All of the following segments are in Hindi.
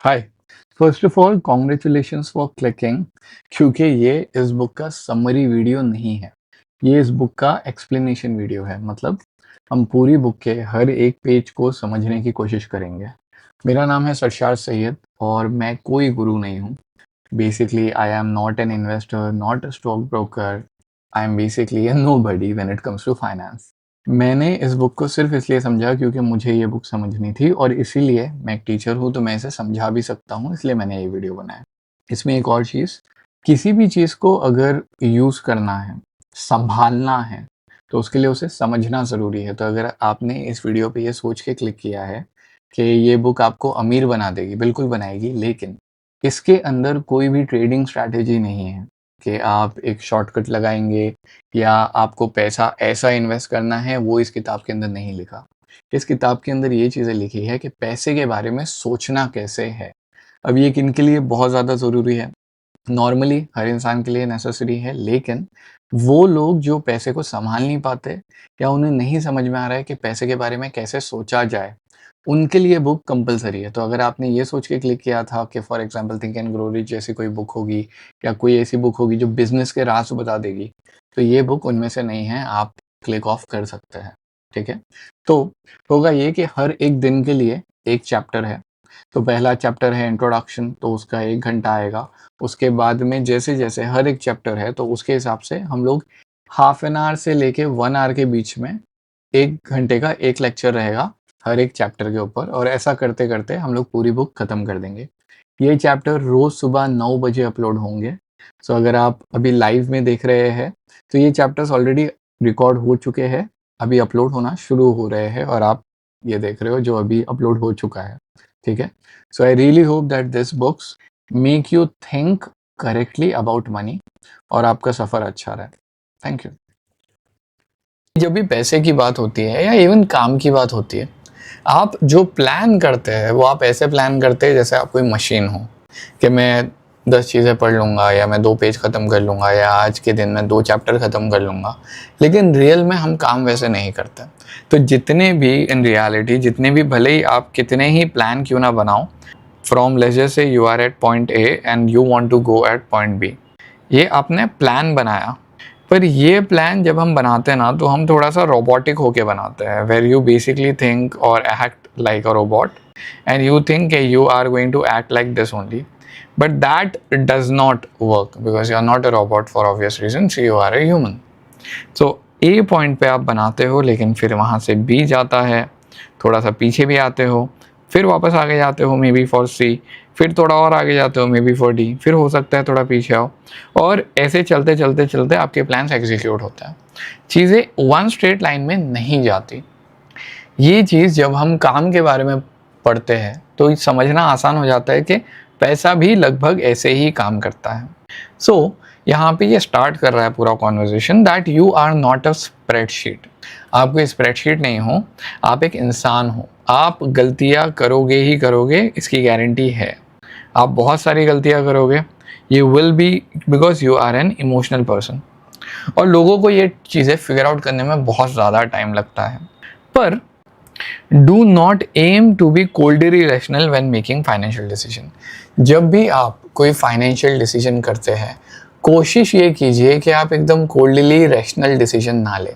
Hi. First of all congratulations for clicking, क्योंकि ये इस बुक का समरी वीडियो नहीं है। ये इस बुक का एक्सप्लेनेशन वीडियो है। मतलब हम पूरी बुक के हर एक पेज को समझने की कोशिश करेंगे। मेरा नाम है सरशार सैयद और मैं कोई गुरु नहीं हूँ। Basically I am not an investor, not a stock broker. I am basically a nobody when it comes to finance. मैंने इस बुक को सिर्फ इसलिए समझा क्योंकि मुझे ये बुक समझनी थी और इसीलिए मैं एक टीचर हूँ तो मैं इसे समझा भी सकता हूँ, इसलिए मैंने ये वीडियो बनाया। इसमें एक और चीज़, किसी भी चीज़ को अगर यूज़ करना है, संभालना है, तो उसके लिए उसे समझना ज़रूरी है। तो अगर आपने इस वीडियो पे ये सोच के क्लिक किया है कि ये बुक आपको अमीर बना देगी, बिल्कुल बनाएगी, लेकिन इसके अंदर कोई भी ट्रेडिंग स्ट्रैटेजी नहीं है कि आप एक शॉर्टकट लगाएंगे या आपको पैसा ऐसा इन्वेस्ट करना है, वो इस किताब के अंदर नहीं लिखा। इस किताब के अंदर ये चीज़ें लिखी है कि पैसे के बारे में सोचना कैसे है। अब ये किन के लिए बहुत ज़्यादा ज़रूरी है? नॉर्मली हर इंसान के लिए नेसेसरी है, लेकिन वो लोग जो पैसे को सँभाल नहीं पाते या उन्हें नहीं समझ में आ रहा है कि पैसे के बारे में कैसे सोचा जाए, उनके लिए बुक कंपल्सरी है। तो अगर आपने ये सोच के क्लिक किया था कि for example think and grow rich जैसी कोई बुक होगी या कोई ऐसी बुक होगी जो बिज़नेस के राज़ बता देगी, तो ये बुक उनमें से नहीं है, आप क्लिक ऑफ कर सकते हैं, ठीक है? तो होगा ये कि हर एक दिन के लिए एक चैप्टर है। तो पहला चैप्टर है इंट्रोडक्शन, तो उसका 1 घंटा आएगा। उसके बाद में जैसे-जैसे हर एक चैप्टर है, तो उसके हिसाब से हम लोग हाफ एन आवर से लेके 1 आवर के बीच में 1 घंटे का 1 लेक्चर रहेगा हर एक चैप्टर के ऊपर, और ऐसा करते-करते हम लोग पूरी बुक खत्म कर देंगे। ये चैप्टर रोज़ सुबह 9 बजे अपलोड होंगे। सो अगर आप अभी लाइव में देख रहे हैं, तो ये चैप्टर्स ऑलरेडी रिकॉर्ड हो चुके हैं, अभी अपलोड होना शुरू हो रहे हैं और आप ये देख रहे हो जो अभी अपलोड हो चुका है, ठीक है? So I really hope that this books make you think correctly about money और आपका सफ़र अच्छा रहे। Thank you. जब भी पैसे की बात होती है या इवन काम की बात होती है, आप जो प्लान करते हैं वो आप ऐसे प्लान करते हैं जैसे आप कोई मशीन हो कि मैं 10 चीज़ें पढ़ लूँगा या मैं 2 पेज ख़त्म कर लूँगा या आज के दिन में 2 चैप्टर ख़त्म कर लूँगा, लेकिन रियल में हम काम वैसे नहीं करते। तो जितने भी इन रियलिटी जितने भी भले ही आप कितने ही प्लान क्यों ना बनाओ, from let's say you are at point A and you want to go at point B, ये आपने प्लान बनाया, पर ये प्लान जब हम बनाते हैं ना तो हम थोड़ा सा रोबोटिक होके बनाते हैं, वेर यू बेसिकली थिंक और act like a robot and you think you are going to act like this only, but that does not work because you are not a robot for obvious reason, you are a human. So a point पे आप बनाते हो, लेकिन फिर वहाँ से बी जाता है, थोड़ा सा पीछे भी आते हो, फिर वापस आगे जाते हो मे बी फॉर सी, फिर थोड़ा और आगे जाते हो मे बी फॉर डी, फिर हो सकता है थोड़ा पीछे आओ, और ऐसे चलते चलते चलते आपके प्लान्स एग्जीक्यूट होते हैं। चीज़ें वन स्ट्रेट लाइन में नहीं जाती। ये चीज़ जब हम काम के बारे में पढ़ते हैं तो समझना आसान हो जाता है कि पैसा भी लगभग ऐसे ही काम करता है। सो यहाँ पे ये स्टार्ट कर रहा है पूरा conversation that you are not a spreadsheet. आप कोई स्प्रेडशीट नहीं हो, आप एक इंसान हो। आप गलतियाँ करोगे ही करोगे, इसकी गारंटी है। आप बहुत सारी गलतियाँ करोगे, you will be, because you are an emotional person, और लोगों को ये चीज़ें फिगर आउट करने में बहुत ज़्यादा टाइम लगता है। पर do not aim to be coldly rational when making financial decision. जब भी आप कोई फाइनेंशियल डिसीजन करते हैं, कोशिश ये कीजिए कि आप एकदम कोल्डली रैशनल डिसीजन ना लें।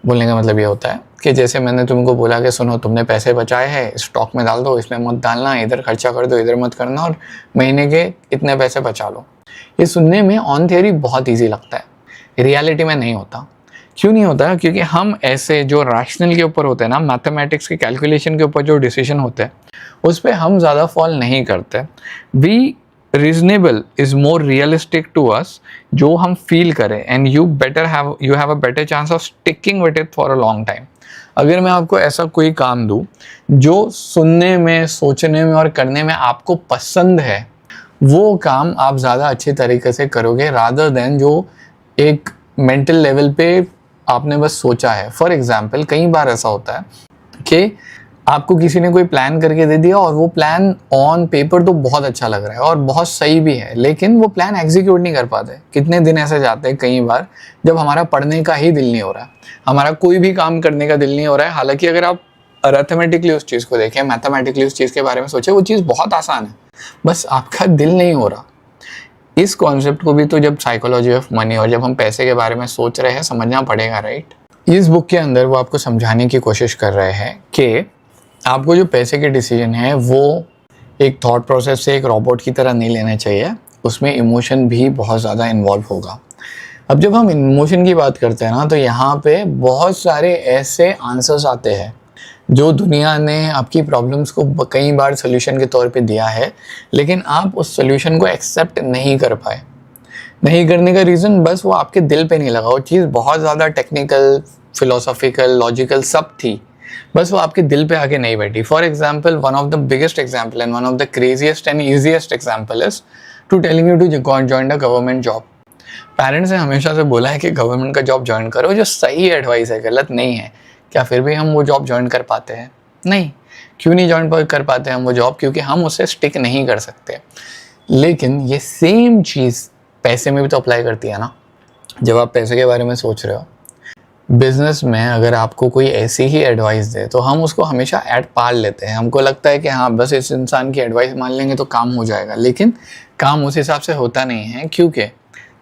बोलने का मतलब ये होता है कि जैसे मैंने तुमको बोला कि सुनो, तुमने पैसे बचाए हैं, स्टॉक में डाल दो, इसमें मत डालना, इधर खर्चा कर दो, इधर मत करना, और महीने के इतने पैसे बचा लो। ये सुनने में ऑन थियरी बहुत ईजी लगता है, रियलिटी में नहीं होता। क्यों नहीं होता? क्योंकि हम ऐसे जो रैशनल के ऊपर होते हैं ना, मैथमेटिक्स के कैलकुलेशन के ऊपर जो डिसीजन होते हैं, उस पर हम ज़्यादा फॉल नहीं करते। We reasonable is more realistic to us, जो हम फील करें, and you have a better chance of sticking with it for a long time. अगर मैं आपको ऐसा कोई काम दूँ जो सुनने में, सोचने में और करने में आपको पसंद है, वो काम आप ज़्यादा अच्छे तरीके से करोगे रादर देन जो एक मेंटल लेवल पे आपने बस सोचा है। फॉर एग्जाम्पल, कई बार ऐसा होता है कि आपको किसी ने कोई प्लान करके दे दिया और वो प्लान ऑन पेपर तो बहुत अच्छा लग रहा है और बहुत सही भी है, लेकिन वो प्लान एग्जीक्यूट नहीं कर पाते। कितने दिन ऐसे जाते हैं कई बार जब हमारा पढ़ने का ही दिल नहीं हो रहा है, हमारा कोई भी काम करने का दिल नहीं हो रहा है। हालांकि अगर आप अर्थमेटिकली उस चीज़ को देखें, मैथमेटिकली उस चीज़ के बारे में सोचें, वो चीज़ बहुत आसान है, बस आपका दिल नहीं हो रहा। इस कॉन्सेप्ट को भी तो जब साइकोलॉजी ऑफ मनी और जब हम पैसे के बारे में सोच रहे हैं समझना पड़ेगा, राइट। इस बुक के अंदर वो आपको समझाने की कोशिश कर रहे हैं कि आपको जो पैसे के डिसीजन है वो एक थॉट प्रोसेस से एक रोबोट की तरह नहीं लेना चाहिए, उसमें इमोशन भी बहुत ज़्यादा इन्वॉल्व होगा। अब जब हम इमोशन की बात करते हैं ना, तो यहाँ पे बहुत सारे ऐसे आंसर्स आते हैं जो दुनिया ने आपकी प्रॉब्लम्स को कई बार सोल्यूशन के तौर पे दिया है, लेकिन आप उस सोल्यूशन को एक्सेप्ट नहीं कर पाए। नहीं करने का रीज़न बस वो आपके दिल पे नहीं लगा। वो चीज़ बहुत ज़्यादा टेक्निकल, फिलोसॉफिकल, लॉजिकल सब थी, बस वो आपके दिल पे आके नहीं बैठी। For example, one of the biggest example and one of the craziest and easiest example is to telling you to join the government job. Parents ने हमेशा से बोला है कि गवर्नमेंट का जॉब ज्वाइन करो, जो सही एडवाइस है, गलत नहीं है। क्या फिर भी हम वो जॉब ज्वाइन कर पाते हैं? नहीं। क्यों नहीं ज्वाइन कर पाते हम वो जॉब? क्योंकि हम उससे स्टिक नहीं कर सकते। लेकिन ये सेम चीज़ पैसे में भी तो अप्लाई करती है ना। जब आप पैसे के बारे में सोच रहे हो, बिजनेस में अगर आपको कोई ऐसी ही एडवाइस दे तो हम उसको हमेशा ऐड पाल लेते हैं। हमको लगता है कि हाँ, बस इस इंसान की एडवाइस मान लेंगे तो काम हो जाएगा, लेकिन काम उस हिसाब से होता नहीं है। क्योंकि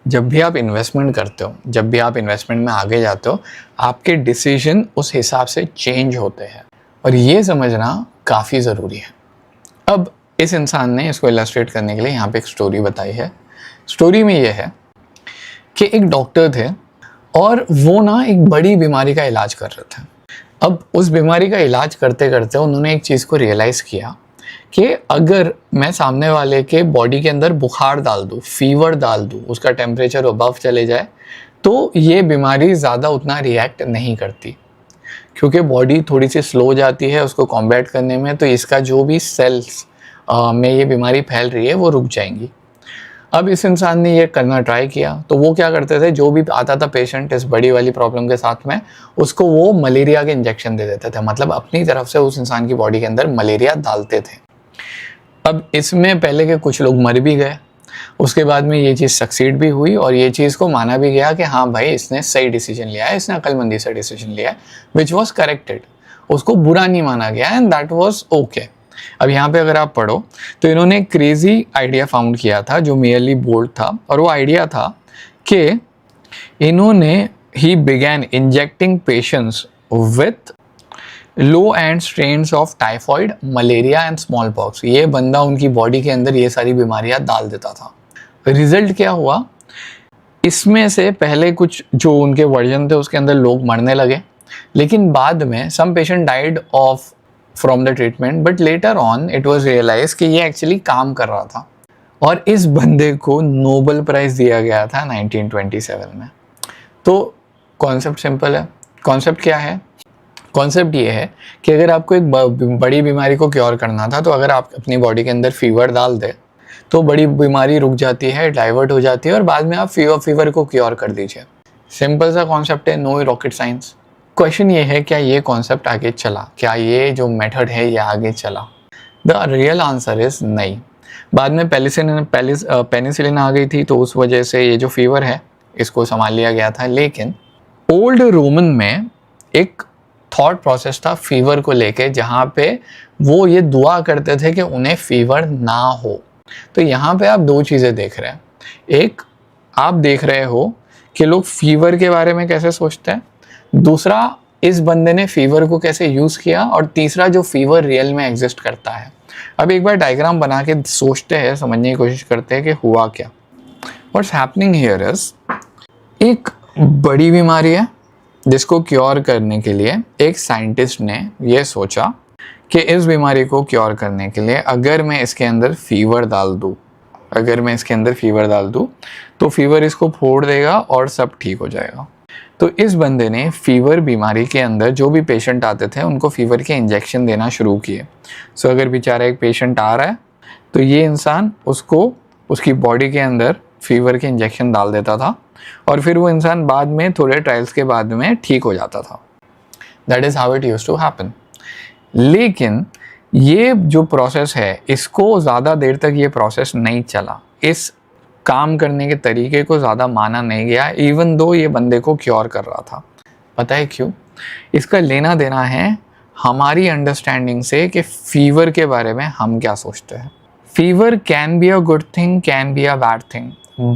जब भी आप इन्वेस्टमेंट करते हो, जब भी आप इन्वेस्टमेंट में आगे जाते हो, आपके डिसीजन उस हिसाब से चेंज होते हैं, और ये समझना काफ़ी ज़रूरी है। अब इस इंसान ने इसको इलस्ट्रेट करने के लिए यहाँ पे एक स्टोरी बताई है। स्टोरी में ये है कि एक डॉक्टर थे और वो ना एक बड़ी बीमारी का इलाज कर रहे थे। अब उस बीमारी का इलाज करते करते उन्होंने एक चीज़ को रियलाइज़ किया कि अगर मैं सामने वाले के बॉडी के अंदर बुखार डाल दूँ, फीवर डाल दूँ, उसका टेम्परेचर अबव चले जाए, तो ये बीमारी ज़्यादा उतना रिएक्ट नहीं करती, क्योंकि बॉडी थोड़ी सी स्लो हो जाती है उसको कॉम्बैट करने में। तो इसका जो भी सेल्स में ये बीमारी फैल रही है वो रुक जाएंगी। अब इस इंसान ने ये करना ट्राई किया, तो वो क्या करते थे, जो भी आता था पेशेंट इस बड़ी वाली प्रॉब्लम के साथ में, उसको वो मलेरिया के इंजेक्शन दे देते थे। मतलब अपनी तरफ से उस इंसान की बॉडी के अंदर मलेरिया डालते थे। अब इसमें पहले के कुछ लोग मर भी गए, उसके बाद में ये चीज़ सक्सीड भी हुई और ये चीज़ को माना भी गया कि हाँ भाई, इसने सही डिसीजन लिया है, इसने अक्लमंदी से डिसीजन लिया है, विच वॉज करेक्टेड। उसको बुरा नहीं माना गया एंड दैट वॉज ओके। अब यहाँ पे अगर आप पढ़ो तो इन्होंने एक क्रेजी आइडिया फाउंड किया था जो मेयरली बोल्ड था, और वो आइडिया था कि इन्होंने he began injecting patients with low and strains of typhoid, malaria and small pox. ये बंदा उनकी बॉडी के अंदर ये सारी बीमारियां डाल देता था। रिजल्ट क्या हुआ, इसमें से पहले कुछ जो उनके वर्जन थे उसके अंदर लोग मरने लगे, लेकिन बाद में some patient died of from the treatment, but later on it was realize कि ये एक्चुअली काम कर रहा था, और इस बंदे को नोबेल प्राइज दिया गया था 1927 में। तो कॉन्सेप्ट सिंपल है। कॉन्सेप्ट क्या है? कॉन्सेप्ट ये है कि अगर आपको एक बड़ी बीमारी को क्योर करना था, तो अगर आप अपनी बॉडी के अंदर फीवर डाल दे तो बड़ी बीमारी रुक जाती है, डाइवर्ट हो जाती है, और बाद में आप फीवर को क्योर कर दीजिए। सिंपल सा कॉन्सेप्ट है, नो रॉकेट साइंस। क्वेश्चन ये है, क्या ये कॉन्सेप्ट आगे चला? क्या ये जो मेथड है ये आगे चला? द रियल आंसर इज नहीं। बाद में पेनिसिलिन आ गई थी, तो उस वजह से ये जो फीवर है इसको संभाल लिया गया था। लेकिन ओल्ड रोमन में एक थॉट प्रोसेस था फीवर को लेके, जहाँ पे वो ये दुआ करते थे कि उन्हें फीवर ना हो। तो यहाँ पे आप दो चीज़ें देख रहे हैं। एक, आप देख रहे हो कि लोग फीवर के बारे में कैसे सोचते हैं, दूसरा इस बंदे ने फीवर को कैसे यूज़ किया, और तीसरा जो फीवर रियल में एग्जिस्ट करता है। अब एक बार डायग्राम बना के सोचते हैं, समझने की कोशिश करते हैं कि हुआ क्या। व्हाट्स हैपनिंग हियर इज, एक बड़ी बीमारी है जिसको क्योर करने के लिए एक साइंटिस्ट ने ये सोचा कि इस बीमारी को क्योर करने के लिए अगर मैं इसके अंदर फीवर डाल दूँ, तो फीवर इसको फोड़ देगा और सब ठीक हो जाएगा। तो इस बंदे ने फीवर बीमारी के अंदर जो भी पेशेंट आते थे उनको फीवर के इंजेक्शन देना शुरू किए। सो अगर बेचारा एक पेशेंट आ रहा है तो ये इंसान उसको उसकी बॉडी के अंदर फीवर के इंजेक्शन डाल देता था, और फिर वो इंसान बाद में थोड़े ट्रायल्स के बाद में ठीक हो जाता था। That is how it used to happen. लेकिन ये जो प्रोसेस है, इसको ज़्यादा देर तक ये प्रोसेस नहीं चला, इस काम करने के तरीके को ज़्यादा माना नहीं गया, इवन दो ये बंदे को क्योर कर रहा था। पता है क्यों? इसका लेना देना है हमारी अंडरस्टैंडिंग से कि फीवर के बारे में हम क्या सोचते हैं। Fever can be a good thing, can be a bad thing,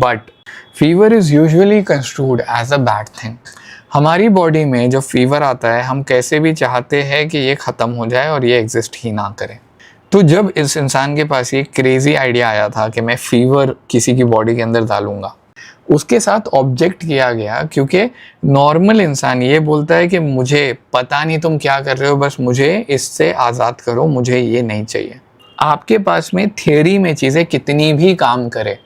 but fever is usually construed as a bad thing. हमारी बॉडी में जब फीवर आता है हम कैसे भी चाहते हैं कि ये ख़त्म हो जाए और ये एग्जिस्ट ही ना करे। तो जब इस इंसान के पास ये क्रेजी आइडिया आया था कि मैं फीवर किसी की बॉडी के अंदर डालूंगा, उसके साथ ऑब्जेक्ट किया गया, क्योंकि नॉर्मल इंसान ये बोलता है कि मुझे पता नहीं तुम क्या कर रहे हो, बस मुझे इससे आज़ाद करो, मुझे ये नहीं चाहिए। आपके पास में थियरी में चीज़ें कितनी भी काम करे,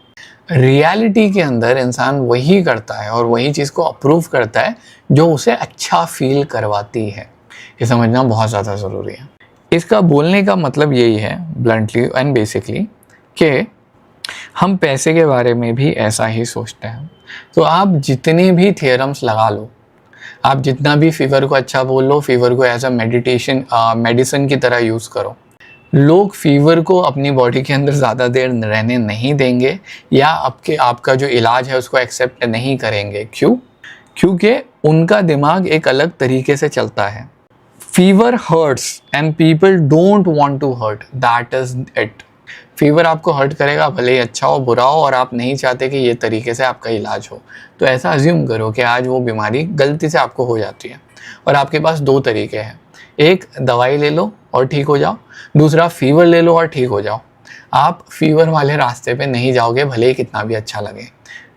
रियलिटी के अंदर इंसान वही करता है और वही चीज़ को अप्रूव करता है जो उसे अच्छा फील करवाती है। ये समझना बहुत ज़्यादा ज़रूरी है। इसका बोलने का मतलब यही है ब्लंटली एंड बेसिकली कि हम पैसे के बारे में भी ऐसा ही सोचते हैं। तो आप जितने भी थियरम्स लगा लो, आप जितना भी फीवर को अच्छा बोल लो, फीवर को एज अ मेडिसिन की तरह यूज़ करो, लोग फीवर को अपनी बॉडी के अंदर ज़्यादा देर रहने नहीं देंगे या आपका जो इलाज है उसको एक्सेप्ट नहीं करेंगे। क्यों? क्योंकि उनका दिमाग एक अलग तरीके से चलता है। Fever hurts and people don't want to hurt, that is it. Fever आपको हर्ट करेगा, भले ही अच्छा हो बुरा हो, और आप नहीं चाहते कि ये तरीके से आपका इलाज हो। तो ऐसा अज्यूम करो कि आज वो बीमारी गलती से आपको हो जाती है और आपके पास दो तरीके हैं, एक दवाई ले लो और ठीक हो जाओ, दूसरा फीवर ले लो और ठीक हो जाओ। आप फीवर वाले रास्ते पे नहीं जाओगे भले ही कितना भी अच्छा लगे।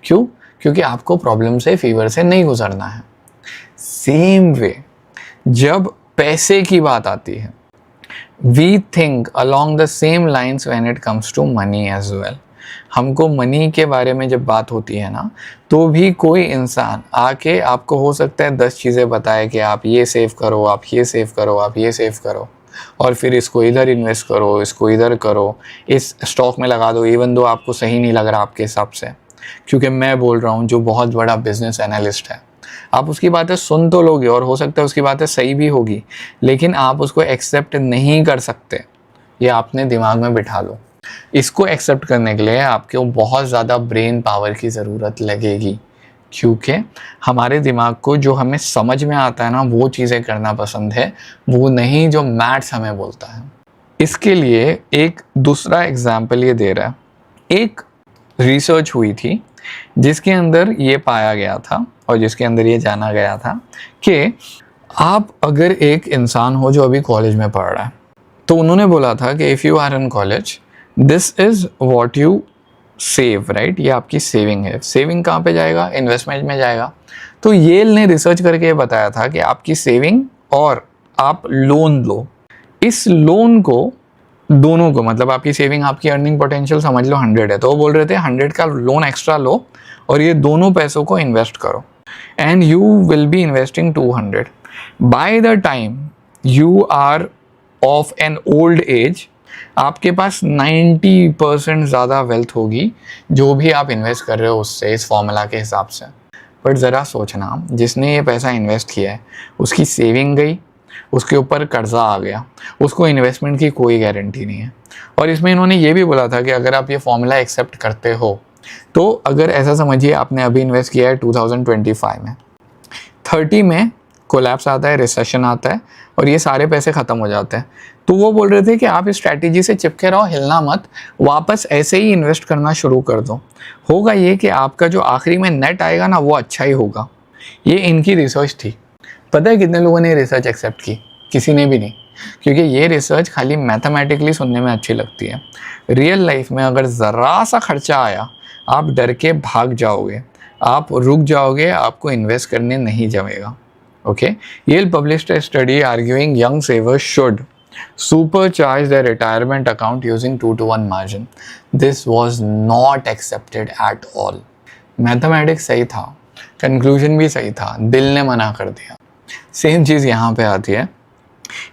क्यों? क्योंकि आपको प्रॉब्लम से, फीवर से नहीं गुजरना है। सेम वे जब पैसे की बात आती है, we think along the same lines when it comes to money as well. हमको मनी के बारे में जब बात होती है ना, तो भी कोई इंसान आके आपको हो सकता है 10 चीज़ें बताए कि आप ये सेव करो, आप ये सेव करो, आप ये सेव करो, और फिर इसको इधर इन्वेस्ट करो, इसको इधर करो, इस स्टॉक में लगा दो, इवन दो आपको सही नहीं लग रहा आपके हिसाब से। क्योंकि मैं बोल रहा हूँ जो बहुत बड़ा बिजनेस एनालिस्ट है, आप उसकी बातें सुन तो लोगे और हो सकता है उसकी बातें सही भी होगी, लेकिन आप उसको एक्सेप्ट नहीं कर सकते। ये आपने दिमाग में बिठा लो। इसको एक्सेप्ट करने के लिए आपको बहुत ज़्यादा ब्रेन पावर की ज़रूरत लगेगी, क्योंकि हमारे दिमाग को जो हमें समझ में आता है ना वो चीज़ें करना पसंद है, वो नहीं जो मैथ्स हमें बोलता है। इसके लिए एक दूसरा एग्जाम्पल ये दे रहा है। एक रिसर्च हुई थी जिसके अंदर ये पाया गया था और जिसके अंदर ये जाना गया था कि आप अगर एक इंसान हो जो अभी कॉलेज में पढ़ रहा है, तो उन्होंने बोला था कि if you are in college, this is what you save, right. ये आपकी सेविंग है। सेविंग कहाँ पे जाएगा? इन्वेस्टमेंट में जाएगा। तो येल ने रिसर्च करके बताया था कि आपकी सेविंग और आप लोन लो, इस लोन को दोनों को, मतलब आपकी सेविंग, आपकी अर्निंग पोटेंशियल समझ लो 100 है, तो वो बोल रहे थे 100 का लोन एक्स्ट्रा लो और ये दोनों पैसों को इन्वेस्ट करो, and you will be investing 200। By the time you are of an old age, आपके पास 90% ज़्यादा वेल्थ होगी जो भी आप इन्वेस्ट कर रहे हो उससे, इस फॉर्मूला के हिसाब से। बट ज़रा सोचना, जिसने ये पैसा इन्वेस्ट किया है उसकी सेविंग गई, उसके ऊपर कर्जा आ गया, उसको इन्वेस्टमेंट की कोई गारंटी नहीं है। और इसमें इन्होंने ये भी बोला था कि अगर आप ये फॉर्मूला एक्सेप्ट करते हो, तो अगर ऐसा समझिए आपने अभी इन्वेस्ट किया है 2025 में, 30 में कोलैप्स आता है, रिसेशन आता है और ये सारे पैसे ख़त्म हो जाते हैं, तो वो बोल रहे थे कि आप इस स्ट्रैटेजी से चिपके रहो, हिलना मत, वापस ऐसे ही इन्वेस्ट करना शुरू कर दो। होगा ये कि आपका जो आखिरी में नेट आएगा ना वो अच्छा ही होगा। ये इनकी रिसर्च थी। पता है कितने लोगों ने रिसर्च एक्सेप्ट की? किसी ने भी नहीं, क्योंकि ये रिसर्च खाली मैथमेटिकली सुनने में अच्छी लगती है। रियल लाइफ में अगर ज़रा सा खर्चा आया, आप डर के भाग जाओगे, आप रुक जाओगे, आपको इन्वेस्ट करने नहीं जमेगा। Okay, Yale published a study arguing young savers should supercharge their retirement account using 2-to-1 margin. This was not accepted at all. Mathematics सही था, कंक्लूजन भी सही था, दिल ने मना कर दिया। सेम चीज़ यहाँ पे आती है।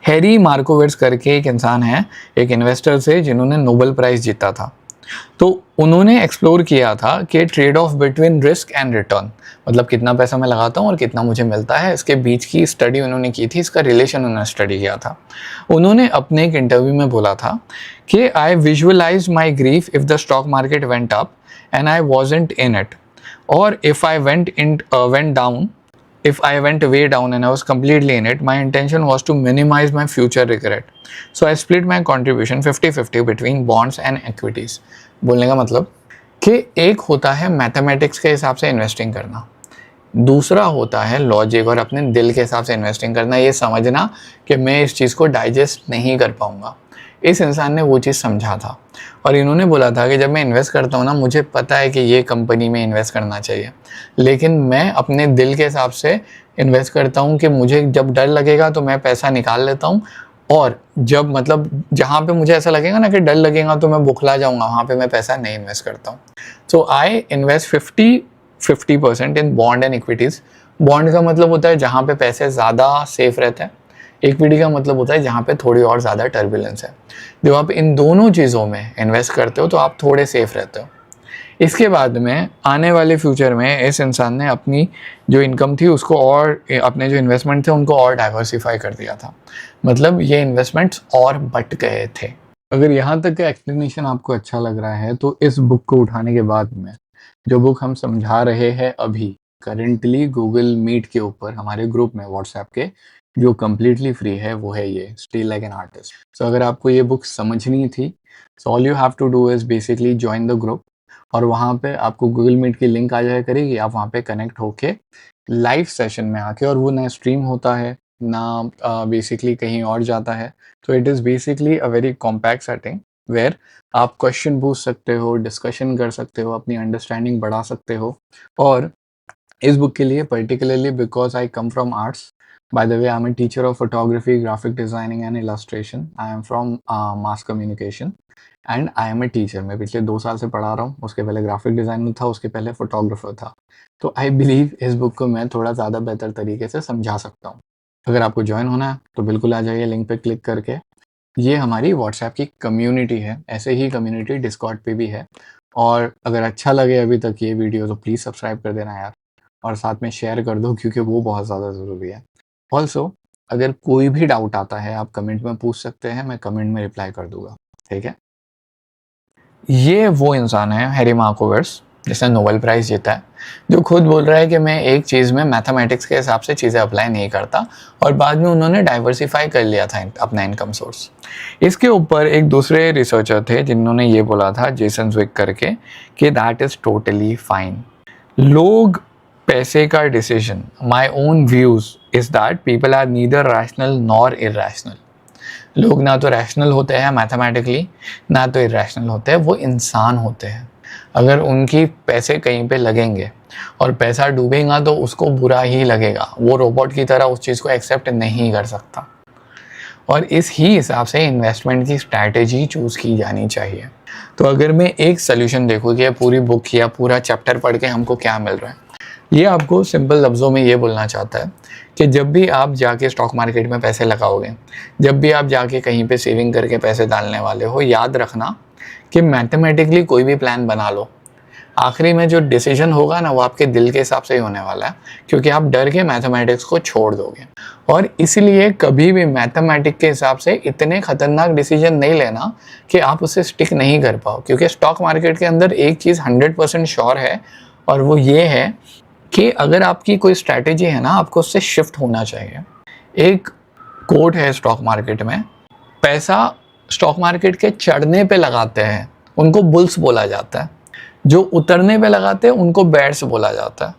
हैरी मार्कोविट्स करके एक इंसान है, एक इन्वेस्टर से जिन्होंने नोबेल प्राइज़ जीता था। तो उन्होंने एक्सप्लोर किया था कि trade off between risk and return, मतलब कितना पैसा मैं लगाता हूँ और कितना मुझे मिलता है, इसके बीच की स्टडी उन्होंने की थी, इसका रिलेशन उन्होंने स्टडी किया था। उन्होंने अपने एक इंटरव्यू में बोला था कि I visualise my grief if the stock market went up and I wasn't in it, और if I went down if I went way down and I was completely in it, my intention was to minimize my future regret. So I split my contribution 50-50 between bonds and equities. बोलने का मतलब कि एक होता है मैथमेटिक्स के हिसाब से इन्वेस्टिंग करना, दूसरा होता है लॉजिक और अपने दिल के हिसाब से इन्वेस्टिंग करना, ये समझना कि मैं इस चीज़ को डाइजेस्ट नहीं कर पाऊँगा। इस इंसान ने वो चीज़ समझा था और इन्होंने बोला था कि जब मैं इन्वेस्ट करता हूँ ना, मुझे पता है कि ये कंपनी में इन्वेस्ट करना चाहिए, लेकिन मैं अपने दिल के हिसाब से इन्वेस्ट करता हूँ कि मुझे जब डर लगेगा तो मैं पैसा निकाल लेता हूँ, और जब मतलब जहाँ पे मुझे ऐसा लगेगा ना कि डर लगेगा तो मैं बुखला जाऊँगा, वहाँ पे मैं पैसा नहीं इन्वेस्ट करता हूँ। So I invest 50% in bond and equities. Bond का मतलब होता है जहाँ पे पैसे ज़्यादा सेफ रहते हैं, इक्विटी का मतलब होता है जहाँ पे थोड़ी और ज़्यादा टर्बुलेंस है। जब आप इन दोनों चीज़ों में इन्वेस्ट करते हो तो आप थोड़े सेफ रहते हो। इसके बाद में आने वाले फ्यूचर में इस इंसान ने अपनी जो इनकम थी उसको और अपने जो इन्वेस्टमेंट थे उनको और डाइवर्सिफाई कर दिया था, मतलब ये इन्वेस्टमेंट्स और बट गए थे। अगर यहाँ तक का एक्सप्लेनेशन आपको अच्छा लग रहा है तो इस बुक को उठाने के बाद में जो बुक हम समझा रहे हैं अभी करेंटली गूगल मीट के ऊपर हमारे ग्रुप में व्हाट्सएप के, जो कम्प्लीटली फ्री है, वो है ये stay like an artist. So अगर आपको ये बुक समझनी थी, so all you have to do is basically join the group, और वहाँ पे आपको गूगल मीट की लिंक आ जाया करेगी, आप वहाँ पे कनेक्ट होके लाइव सेशन में आके, और वो ना स्ट्रीम होता है ना बेसिकली कहीं और जाता है, तो it is basically a very compact setting where आप क्वेश्चन पूछ सकते हो, डिस्कशन कर सकते हो, अपनी अंडरस्टैंडिंग बढ़ा सकते हो। और इस बुक के लिए particularly because I come from arts, by the way I'm a teacher of photography, graphic designing and illustration. I am from mass communication and I am a teacher. मैं पिछले 2 साल से पढ़ा रहा हूँ, उसके पहले ग्राफिक डिज़ाइनर था, उसके पहले फोटोग्राफर था। तो आई बिलीव इस बुक को मैं थोड़ा ज़्यादा बेहतर तरीके से समझा सकता हूँ। अगर आपको ज्वाइन होना है तो बिल्कुल आ जाइए लिंक पे क्लिक करके। ये हमारी व्हाट्सएप की कम्युनिटी है, ऐसे ही कम्युनिटी डिस्कॉर्ड पे भी है। और अगर अच्छा लगे अभी तक ये वीडियो तो प्लीज़ सब्सक्राइब कर देना यार, और साथ में शेयर कर दो क्योंकि वो बहुत ज़्यादा ज़रूरी है। ऑल्सो अगर कोई भी डाउट आता है आप कमेंट में पूछ सकते हैं, मैं कमेंट में रिप्लाई कर दूंगा, ठीक है। ये वो इंसान है हैरी मार्कोवर्ट्स जिसने नोबेल प्राइज़ जीता है, जो खुद बोल रहा है कि मैं एक चीज़ में मैथमेटिक्स के हिसाब से चीज़ें अप्लाई नहीं करता, और बाद में उन्होंने डाइवर्सिफाई कर लिया था अपना इनकम सोर्स। इसके ऊपर एक दूसरे रिसर्चर थे जिन्होंने ये बोला था, जेसन ज़्विक करके, कि दैट इज़ टोटली फाइन। लोग पैसे का decision, my own views is that people are neither rational nor irrational. लोग ना तो रैशनल होते हैं मैथमेटिकली, ना तो इरैशनल होते हैं, वो इंसान होते हैं। अगर उनकी पैसे कहीं पे लगेंगे और पैसा डूबेगा तो उसको बुरा ही लगेगा, वो रोबोट की तरह उस चीज़ को एक्सेप्ट नहीं कर सकता। और इस ही हिसाब से इन्वेस्टमेंट की स्ट्रैटेजी चूज़ की जानी चाहिए। तो अगर मैं एक सोल्यूशन देखूँ कि पूरी बुक या पूरा चैप्टर पढ़ के हमको क्या मिल रहा है, ये आपको सिंपल लफ्ज़ों में ये बोलना चाहता है कि जब भी आप जाके स्टॉक मार्केट में पैसे लगाओगे, जब भी आप जाके कहीं पे सेविंग करके पैसे डालने वाले हो, याद रखना कि मैथमेटिकली कोई भी प्लान बना लो, आखिरी में जो डिसीजन होगा ना वो आपके दिल के हिसाब से ही होने वाला है, क्योंकि आप डर के मैथमेटिक्स को छोड़ दोगे। और इसलिए कभी भी मैथमेटिक्स के हिसाब से इतने खतरनाक डिसीजन नहीं लेना कि आप उसे स्टिक नहीं कर पाओ, क्योंकि स्टॉक मार्केट के अंदर एक चीज़ 100% श्योर है, और वो ये है कि अगर आपकी कोई स्ट्रैटेजी है ना, आपको उससे शिफ्ट होना चाहिए। एक कोट है स्टॉक मार्केट में, पैसा स्टॉक मार्केट के चढ़ने पे लगाते हैं उनको बुल्स बोला जाता है, जो उतरने पे लगाते हैं उनको बेयर्स बोला जाता है,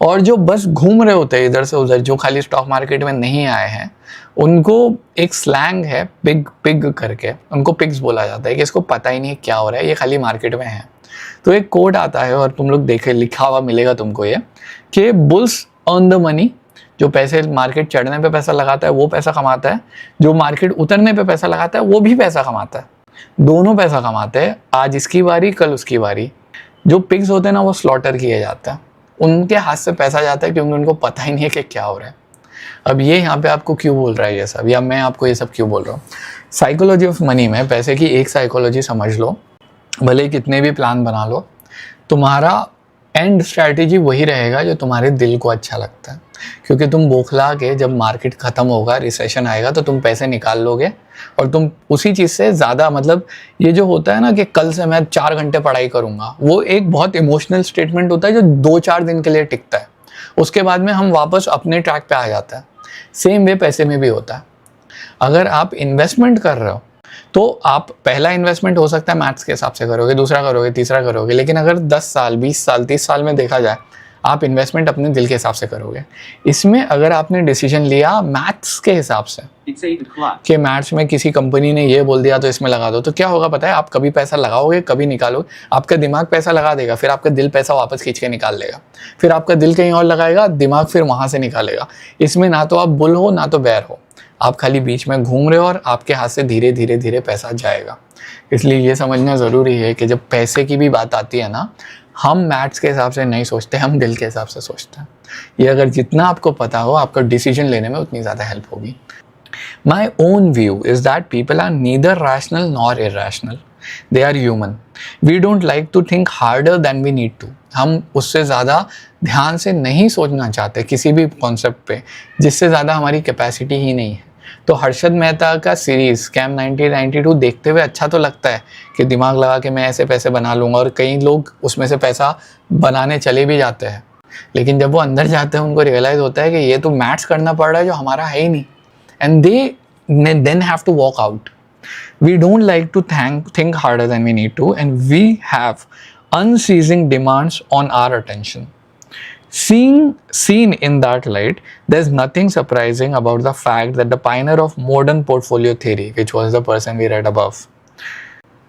और जो बस घूम रहे होते हैं इधर से उधर, जो खाली स्टॉक मार्केट में नहीं आए हैं, उनको एक स्लैंग है पिग पिग करके, उनको पिग्स बोला जाता है कि इसको पता ही नहीं है क्या हो रहा है, ये खाली मार्केट में है। तो एक कोड आता है और तुम लोग देखे लिखा हुआ मिलेगा तुमको ये, कि बुल्स अर्न द मनी, जो पैसे मार्केट चढ़ने पे पैसा लगाता है वो पैसा कमाता है, जो मार्केट उतरने पे पैसा लगाता है वो भी पैसा कमाता है, दोनों पैसा कमाते हैं, आज इसकी बारी कल उसकी बारी। जो पिग्स होते हैं ना वो स्लॉटर किए जाते हैं, उनके हाथ से पैसा जाता है क्योंकि उनको पता ही नहीं है कि क्या हो रहा है। अब ये यहाँ पे आपको क्यों बोल रहा है ये सब, या मैं आपको ये सब क्यों बोल रहा हूँ, साइकोलॉजी ऑफ मनी में पैसे की एक साइकोलॉजी समझ लो, भले कितने भी प्लान बना लो, तुम्हारा एंड स्ट्रैटेजी वही रहेगा जो तुम्हारे दिल को अच्छा लगता है, क्योंकि तुम बौखला के जब मार्केट ख़त्म होगा, रिसेशन आएगा, तो तुम पैसे निकाल लोगे और तुम उसी चीज़ से ज़्यादा, मतलब ये जो होता है ना कि कल से मैं 4 घंटे पढ़ाई करूँगा, वो एक बहुत इमोशनल स्टेटमेंट होता है जो 2-4 दिन के लिए टिकता है, उसके बाद में हम वापस अपने ट्रैक पे आ जाते हैं। सेम वे पैसे में भी होता है। अगर आप इन्वेस्टमेंट कर रहे हो तो आप पहला इन्वेस्टमेंट हो सकता है मैथ्स के हिसाब से करोगे, दूसरा करोगे, तीसरा करोगे, लेकिन अगर 10 साल, 20 साल, 30 साल में देखा जाए, आप इन्वेस्टमेंट अपने दिल के हिसाब से करोगे। इसमें अगर आपने डिसीजन लिया मैथ्स के हिसाब से कि मैथ्स में किसी कंपनी ने ये बोल दिया तो इसमें लगा दो, तो क्या होगा पता है? आप कभी पैसा लगाओगे, कभी निकालोगे, आपका दिमाग पैसा लगा देगा, फिर आपका दिल पैसा वापस खींच के निकाल लेगा, फिर आपका दिल कहीं और लगाएगा, दिमाग फिर वहाँ से निकालेगा। इसमें ना तो आप बुल हो ना तो बैर हो, आप खाली बीच में घूम रहे हो और आपके हाथ से धीरे धीरे धीरे पैसा जाएगा। इसलिए ये समझना ज़रूरी है कि जब पैसे की भी बात आती है ना, हम मैथ्स के हिसाब से नहीं सोचते, हम दिल के हिसाब से सोचते हैं। ये अगर जितना आपको पता हो, आपका डिसीजन लेने में उतनी ज़्यादा हेल्प होगी। My own view is that people are neither rational nor irrational. They are human. We don't like to think harder than we need to. हम उससे ज़्यादा ध्यान से नहीं सोचना चाहते किसी भी कॉन्सेप्ट पे जिससे ज़्यादा हमारी कैपेसिटी ही नहीं है। तो हर्षद मेहता का सीरीज़ स्कैम 1992 देखते हुए अच्छा तो लगता है कि दिमाग लगा के मैं ऐसे पैसे बना लूँगा, और कई लोग उसमें से पैसा बनाने चले भी जाते हैं, लेकिन जब वो अंदर जाते हैं उनको रियलाइज़ होता है कि ये तो मैथ्स करना पड़ रहा है जो हमारा है ही नहीं, and they then have to walk out. We don't like to think harder than we need to, and we have unceasing demands on our attention. Seen in that light, there's nothing surprising about the fact that the pioneer of modern portfolio theory, which was the person we read above,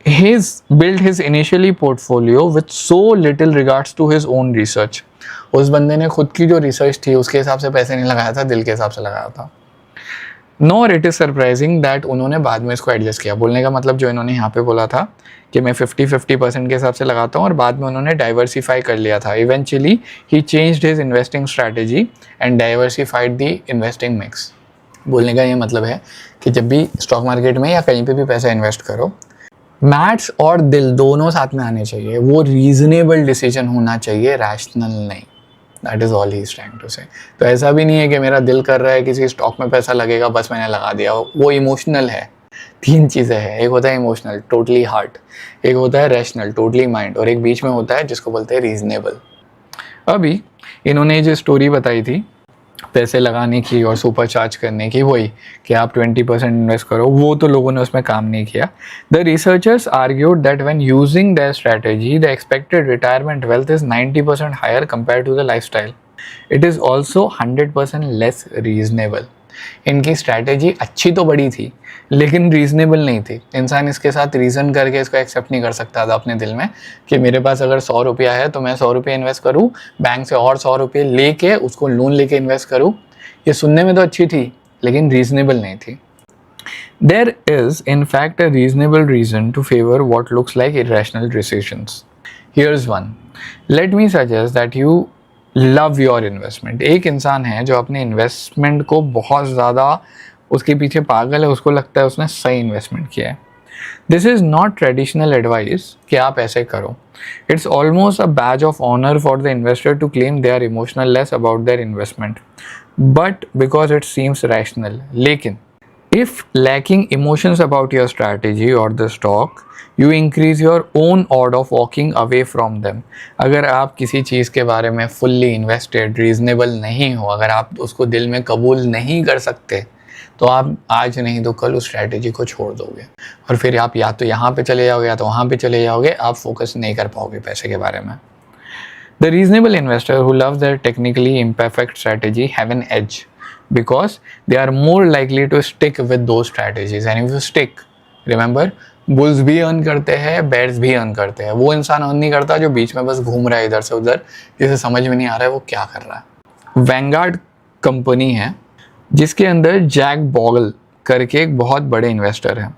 he's built his initially portfolio with so little regards to his own research. उस बंदे ने खुद की जो रिसर्च थी उसके हिसाब से पैसे नहीं लगाया था, दिल के हिसाब से लगाया था। Nor it is surprising that उन्होंने बाद में इसको एडजस्ट किया। बोलने का मतलब जो इन्होंने यहाँ पे बोला था कि मैं 50-50% के हिसाब से लगाता हूँ, और बाद में उन्होंने डाइवर्सिफाई कर लिया था। Eventually he changed his investing strategy and diversified the investing mix. बोलने का ये मतलब है कि जब भी स्टॉक मार्केट में या कहीं पे भी पैसा इन्वेस्ट करो, मैथ्स और दिल दोनों साथ में आने चाहिए। वो रीजनेबल डिसीजन होना चाहिए, रैशनल नहीं। That is all he is trying to say. तो ऐसा भी नहीं है कि मेरा दिल कर रहा है किसी स्टॉक में पैसा लगेगा, बस मैंने लगा दिया। वो इमोशनल है। 3 चीज़ें हैं, एक होता है इमोशनल, टोटली हार्ट, एक होता है रैशनल, टोटली माइंड, और एक बीच में होता है जिसको बोलते हैं रीजनेबल। अभी इन्होंने जो स्टोरी बताई थी पैसे लगाने की और सुपर चार्ज करने की, वही कि आप 20% इन्वेस्ट करो, वो तो लोगों ने उसमें काम नहीं किया। The researchers argued that when using that strategy the expected retirement wealth is 90% higher compare to the lifestyle. It is also 100% less reasonable. इनकी स्ट्रैटेजी अच्छी तो बड़ी थी लेकिन रीजनेबल नहीं थी। इंसान इसके साथ रीज़न करके इसको एक्सेप्ट नहीं कर सकता था अपने दिल में कि मेरे पास अगर 100 रुपया है तो मैं 100 रुपये इन्वेस्ट करूँ, बैंक से और 100 रुपये लेके उसको लोन लेके इन्वेस्ट करूँ। ये सुनने में तो अच्छी थी लेकिन रीजनेबल नहीं थी। There is in fact a reasonable reason to favor what looks like irrational decisions. Here's one. Let me suggest that you love your investment. एक इंसान है जो अपने इन्वेस्टमेंट को बहुत ज़्यादा उसके पीछे पागल है, उसको लगता है उसने सही इन्वेस्टमेंट किया है। This is not traditional advice कि आप ऐसे करो। It's almost a badge of honour for the investor to claim they are emotional less about their investment, but because it seems rational. लेकिन if lacking emotions about your strategy or the stock, you increase your own odds of walking away from them. अगर आप किसी चीज़ के बारे में fully invested, reasonable नहीं हो, अगर आप उसको दिल में कबूल नहीं कर सकते, तो आप आज नहीं तो कल उस स्ट्रैटेजी को छोड़ दोगे और फिर आप या तो यहाँ पे चले जाओगे या तो वहाँ पे चले जाओगे। आप फोकस नहीं कर पाओगे पैसे के बारे में। The reasonable investor who loves their technically imperfect strategy have an edge, because they are more likely to stick with those strategies. And if you stick, remember, bulls भी earn करते हैं, bears भी earn करते हैं। वो इंसान earn नहीं करता जो बीच में बस घूम रहा है इधर से उधर, जिसे समझ में नहीं आ रहा है वो क्या कर रहा है। वैंगार्ड कंपनी है जिसके अंदर जैक बॉगल करके एक बहुत बड़े इन्वेस्टर हैं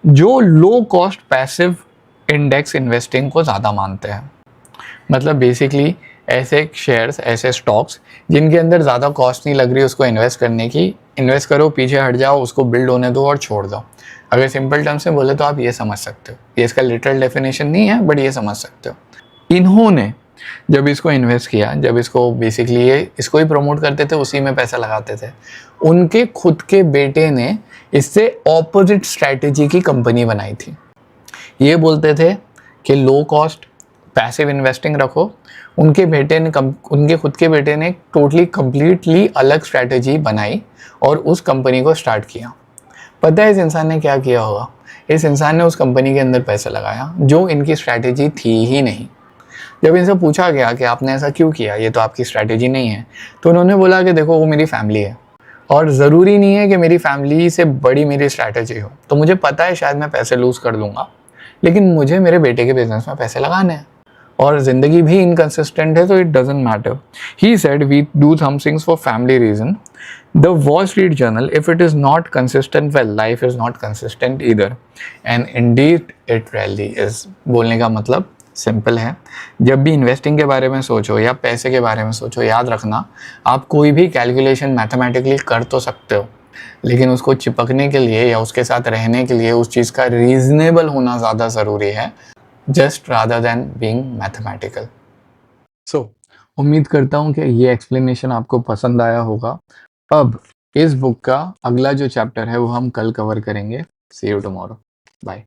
जो low cost passive index investing को ज़्यादा मानते हैं। मतलब बेसिकली ऐसे शेयर्स, ऐसे स्टॉक्स जिनके अंदर ज़्यादा कॉस्ट नहीं लग रही उसको इन्वेस्ट करने की, इन्वेस्ट करो, पीछे हट जाओ, उसको बिल्ड होने दो और छोड़ दो। अगर सिंपल टर्म्स में बोले तो आप ये समझ सकते हो। ये इसका लिटरल डेफिनेशन नहीं है बट ये समझ सकते हो। इन्होंने जब इसको इन्वेस्ट किया, जब इसको बेसिकली ये इसको ही प्रमोट करते थे, उसी में पैसा लगाते थे, उनके खुद के बेटे ने इससे ऑपोजिट स्ट्रैटेजी की कंपनी बनाई थी। ये बोलते थे कि लो कॉस्ट पैसिव इन्वेस्टिंग रखो। उनके खुद के बेटे ने टोटली कंप्लीटली अलग स्ट्रैटेजी बनाई और उस कंपनी को स्टार्ट किया। पता है इस इंसान ने क्या किया होगा? इस इंसान ने उस कंपनी के अंदर पैसा लगाया जो इनकी स्ट्रैटेजी थी ही नहीं। जब इनसे पूछा गया कि आपने ऐसा क्यों किया, ये तो आपकी स्ट्रैटेजी नहीं है, तो उन्होंने बोला कि देखो वो मेरी फैमिली है और ज़रूरी नहीं है कि मेरी फैमिली से बड़ी मेरी स्ट्रैटेजी हो। तो मुझे पता है शायद मैं पैसे लूज़ कर दूंगा, लेकिन मुझे मेरे बेटे के बिजनेस में पैसे लगाने हैं और ज़िंदगी भी इनकन्सिस्टेंट है, तो it doesn't matter. He said we do some things for family reason. The Wall Street Journal, if it is not consistent, well life is not consistent either, and indeed it really is. बोलने का मतलब सिंपल है, जब भी इन्वेस्टिंग के बारे में सोचो या पैसे के बारे में सोचो, याद रखना आप कोई भी कैलकुलेशन मैथमेटिकली कर तो सकते हो, लेकिन उसको चिपकने के लिए या उसके साथ रहने के लिए उस चीज़ का रीजनेबल होना ज़्यादा ज़रूरी है, just rather than being mathematical. So उम्मीद करता हूँ कि ये एक्सप्लेनेशन आपको पसंद आया होगा। अब इस बुक का अगला जो चैप्टर है वो हम कल कवर करेंगे। सी यू टुमारो। बाय।